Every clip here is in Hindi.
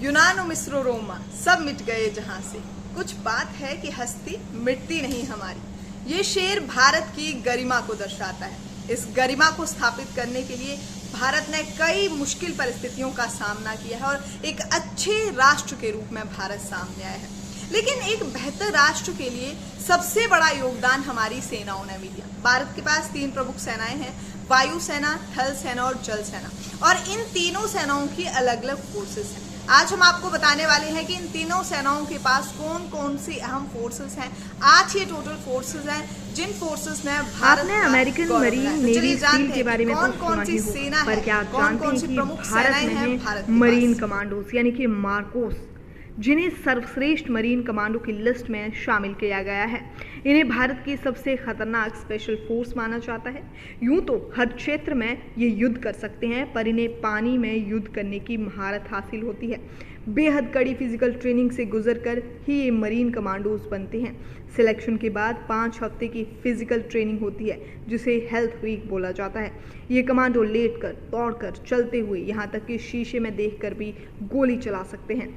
यूनान मिस्र रोमा सब मिट गए जहां से, कुछ बात है कि हस्ती मिटती नहीं हमारी। ये शेर भारत की गरिमा को दर्शाता है। इस गरिमा को स्थापित करने के लिए भारत ने कई मुश्किल परिस्थितियों का सामना किया है और एक अच्छे राष्ट्र के रूप में भारत सामने आया है। लेकिन एक बेहतर राष्ट्र के लिए सबसे बड़ा योगदान हमारी सेनाओं ने भी दिया। भारत के पास 3 प्रमुख सेनाएं हैं, वायु सेना, थल सेना और जल सेना, और इन तीनों सेनाओं की अलग अलग फोर्सेस हैं। आज हम आपको बताने वाले हैं कि इन तीनों सेनाओं के पास कौन कौन सी अहम फोर्सेस हैं। 8 ये टोटल फोर्सेस हैं जिन फोर्सेस ने भारत ने अमेरिकन मरीन नेवी स्टील के बारे में कौन कौन सी सेना है, पर क्या आप जानते हैं कि भारत में है मरीन कमांडोज यानी कि मार्कोस, जिन्हें सर्वश्रेष्ठ मरीन कमांडो की लिस्ट में शामिल किया गया है। इन्हें भारत की सबसे खतरनाक स्पेशल फोर्स माना जाता है। यूं तो हर क्षेत्र में ये युद्ध कर सकते हैं, पर इन्हें पानी में युद्ध करने की महारत हासिल होती है। बेहद कड़ी फिजिकल ट्रेनिंग से गुजरकर ही ये मरीन कमांडोज बनते हैं। सिलेक्शन के बाद 5 हफ्ते की फिजिकल ट्रेनिंग होती है, जिसे हेल्थ वीक बोला जाता है। ये कमांडो लेटकर, दौड़कर, चलते हुए, यहाँ तक कि शीशे में देखकर भी गोली चला सकते हैं।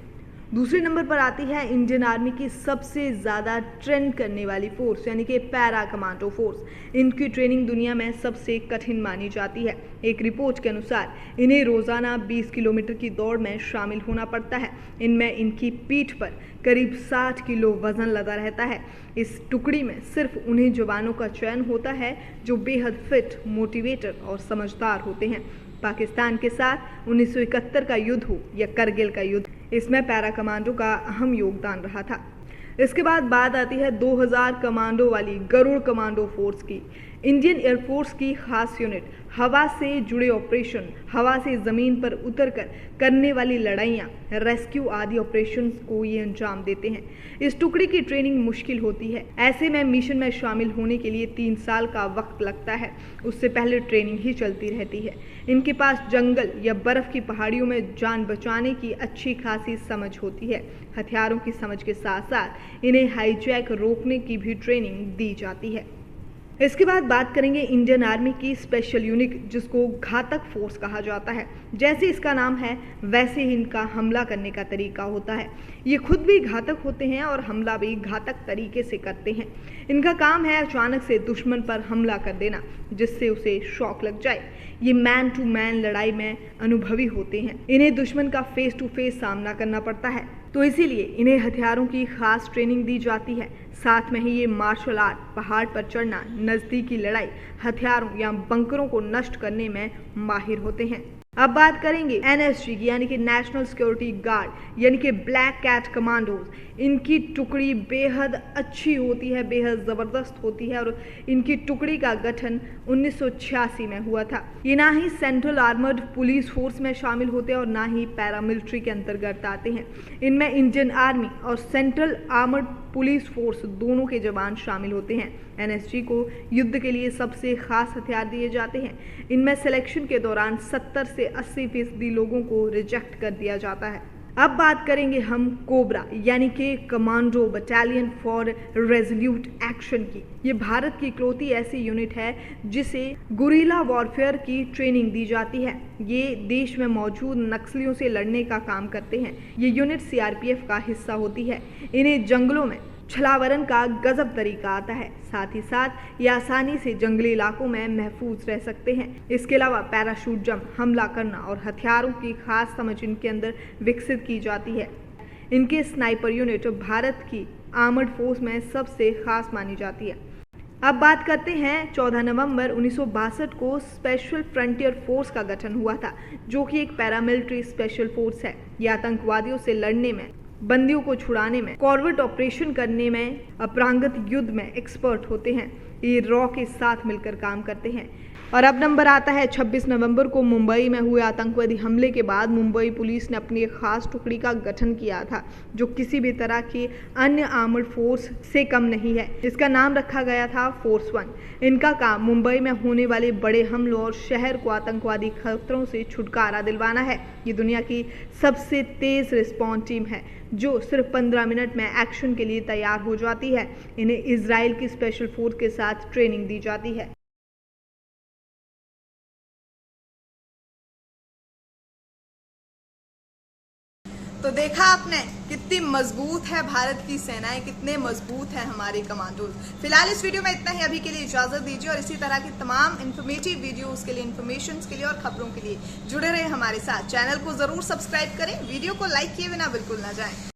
दूसरे नंबर पर आती है इंडियन आर्मी की सबसे ज़्यादा ट्रेंड करने वाली फोर्स यानी कि पैरा कमांडो फोर्स। इनकी ट्रेनिंग दुनिया में सबसे कठिन मानी जाती है। एक रिपोर्ट के अनुसार इन्हें रोज़ाना 20 किलोमीटर की दौड़ में शामिल होना पड़ता है। इनमें इनकी पीठ पर करीब 60 किलो वजन लदा रहता है। इस टुकड़ी में सिर्फ उन्हीं जवानों का चयन होता है जो बेहद फिट, मोटिवेटेड और समझदार होते हैं। पाकिस्तान के साथ 1971 का युद्ध हो या करगिल का युद्ध, इसमें पैरा कमांडो का अहम योगदान रहा था। इसके बाद बात आती है 2000 कमांडो वाली गरुड़ कमांडो फोर्स की। इंडियन एयरफोर्स की खास यूनिट हवा से जुड़े ऑपरेशन, हवा से ज़मीन पर उतरकर करने वाली लड़ाइयाँ, रेस्क्यू आदि ऑपरेशंस को ये अंजाम देते हैं। इस टुकड़ी की ट्रेनिंग मुश्किल होती है। ऐसे में मिशन में शामिल होने के लिए 3 साल का वक्त लगता है। उससे पहले ट्रेनिंग ही चलती रहती है। इनके पास जंगल या बर्फ़ की पहाड़ियों में जान बचाने की अच्छी खासी समझ होती है। हथियारों की समझ के साथ साथ इन्हें हाईजैक रोकने की भी ट्रेनिंग दी जाती है। इसके बाद बात करेंगे इंडियन आर्मी की स्पेशल यूनिट, जिसको घातक फोर्स कहा जाता है। जैसे इसका नाम है वैसे ही इनका हमला करने का तरीका होता है। ये खुद भी घातक होते हैं और हमला भी घातक तरीके से करते हैं। इनका काम है अचानक से दुश्मन पर हमला कर देना, जिससे उसे शॉक लग जाए। ये मैन टू मैन लड़ाई में अनुभवी होते हैं। इन्हें दुश्मन का फेस टू फेस सामना करना पड़ता है, तो इसीलिए इन्हें हथियारों की खास ट्रेनिंग दी जाती है। साथ में ही ये मार्शल आर्ट, पहाड़ पर चढ़ना, नज़दीकी लड़ाई, हथियारों या बंकरों को नष्ट करने में माहिर होते हैं। अब बात करेंगे एनएसजी की, यानी कि नेशनल सिक्योरिटी गार्ड, यानी कि ब्लैक कैट कमांडोज। इनकी टुकड़ी बेहद अच्छी होती है, बेहद ज़बरदस्त होती है, और इनकी टुकड़ी का गठन 1986 में हुआ था। ये ना ही सेंट्रल आर्मर्ड पुलिस फोर्स में शामिल होते हैं और ना ही पैरामिलिट्री के अंतर्गत आते हैं। इनमें इंडियन आर्मी और सेंट्रल आर्मर्ड पुलिस फोर्स दोनों के जवान शामिल होते हैं। एनएसजी को युद्ध के लिए सबसे खास हथियार दिए जाते हैं। इनमें सिलेक्शन के दौरान 70 से 80% लोगों को रिजेक्ट कर दिया जाता है। अब बात करेंगे हम कोबरा, यानी कि commando battalion for resolute action की। ये भारत की इकलौती ऐसी यूनिट है जिसे गुरिल्ला वॉरफेयर की ट्रेनिंग दी जाती है। ये देश में मौजूद नक्सलियों से लड़ने का काम करते हैं। ये यूनिट सीआरपीएफ का हिस्सा होती है। इन्हें जंगलों में छलावरन का गजब तरीका आता है। साथ ही साथ ये आसानी से जंगली इलाकों में महफूज रह सकते हैं। इसके अलावा पैराशूट जंप, हमला करना और हथियारों की खास समझ इनके अंदर विकसित की जाती है। इनके स्नाइपर यूनिट भारत की आर्मर्ड फोर्स में सबसे खास मानी जाती है। अब बात करते हैं 14 नवंबर 1962 को स्पेशल फ्रंटियर फोर्स का गठन हुआ था, जो कि एक पैरामिलिट्री स्पेशल फोर्स है। यह आतंकवादियों से लड़ने में, बंदियों को छुड़ाने में, कॉर्वेट ऑपरेशन करने में, अपरांगत युद्ध में एक्सपर्ट होते हैं। ये रॉ के साथ मिलकर काम करते हैं। और अब नंबर आता है 26 नवंबर को मुंबई में हुए आतंकवादी हमले के बाद मुंबई पुलिस ने अपनी एक खास टुकड़ी का गठन किया था, जो किसी भी तरह की अन्य आर्मर्ड फोर्स से कम नहीं है। इसका नाम रखा गया था फोर्स 1। इनका काम मुंबई में होने वाले बड़े हमलों और शहर को आतंकवादी खतरों से छुटकारा दिलवाना है। ये दुनिया की सबसे तेज रिस्पॉन्स टीम है, जो सिर्फ 15 मिनट में एक्शन के लिए तैयार हो जाती है। इन्हें इजराइल की स्पेशल फोर्स के साथ ट्रेनिंग दी जाती है। तो देखा आपने कितनी मजबूत है भारत की सेनाएं, कितने मजबूत है हमारे कमांडोज। फिलहाल इस वीडियो में इतना ही। अभी के लिए इजाजत दीजिए और इसी तरह की तमाम इन्फॉर्मेटिव वीडियोस के लिए, इन्फॉर्मेशन के लिए और खबरों के लिए जुड़े रहे हमारे साथ। चैनल को जरूर सब्सक्राइब करें, वीडियो को लाइक किए बिना बिल्कुल ना जाएं।